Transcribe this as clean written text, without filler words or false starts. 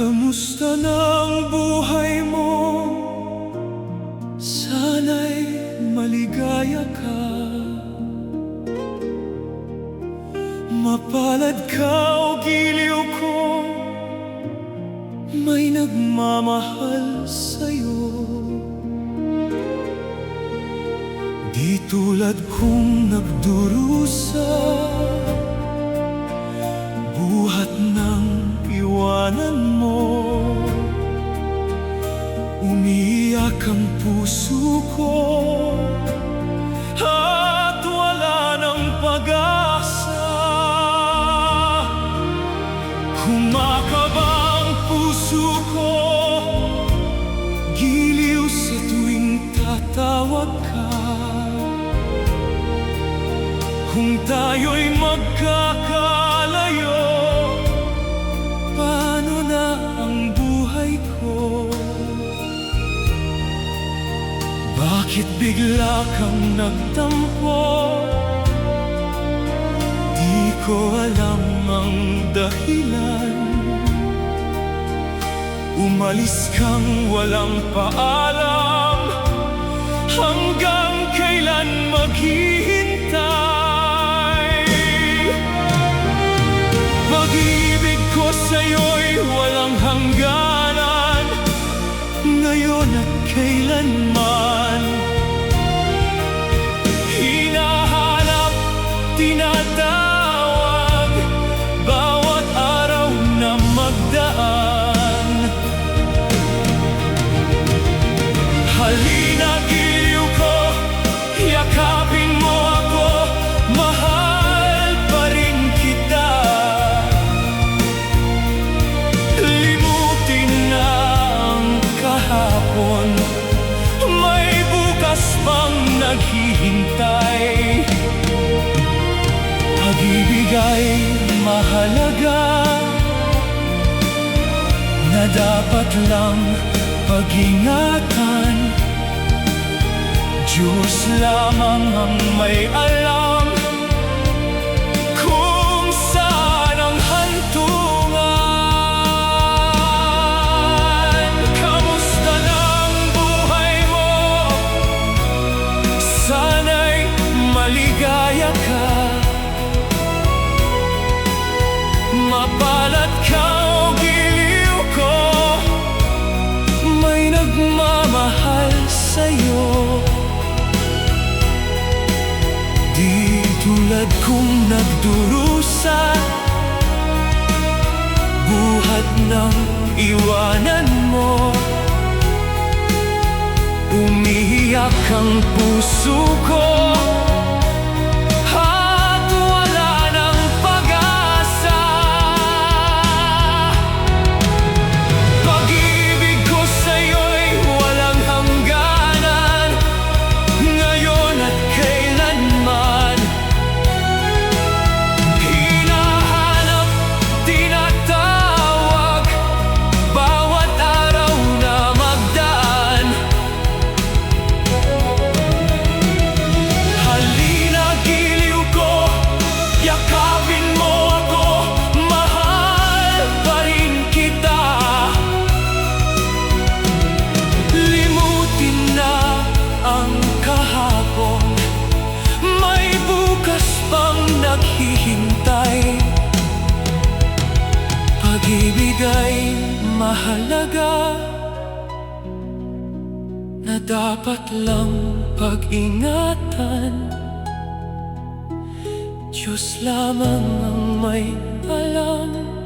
Kamusta na ang buhay mo? Sana'y maligaya ka. Mapalad ka o giliw ko, may nagmamahal sa'yo. Di tulad kong nagdurusa, buhat ng iwanan mo. Umiiyak ang puso ko at wala ng pag-asa. Kumakaba ang puso ko, giliw sa tuwing tatawag ka. Kung tayo'y magkakalayo, paano na ang buhay ko? Bakit bigla kang nagtampo? Di ko alam ang dahilan. Umalis kang walang paalam, hanggang kailan maghihintay? Pag-ibig ko sa'yo'y walang hangganan, ngayon at kailanman. Hinahanap, tinatawag, bawat araw na magdaan. Halina, giliw ko, yakapin mo ako, mahal pa rin kita. Limutin na ang kahapon, may bukas pang naghihintay. Pag-ibig ay mahalaga, na dapat lang pag-ingatan. Diyos lamang ang may alam kung saan ang hantungan. Kamusta na ang buhay mo? Sana'y maligaya ka. Mapalad ka o giliw ko, may nagmamahal sa'yo. Di tulad kong nagdurusa, buhat ng iwanan mo. Umiiyak ang puso ko at wala ng pag-asa. Pag-ibig ko sa'yo'y walang hangganan, ngayon at kailanman. Hinahanap, tinatawag, bawat araw na magdaan. Halina, giliw ko, yakapin mo ako, mahal pa rin kita. Limutin na ang kahapon, may bukas pang naghihintay. Pag-ibig ay mahalaga, na dapat lang pag-ingatan. Diyos lamang ang may alam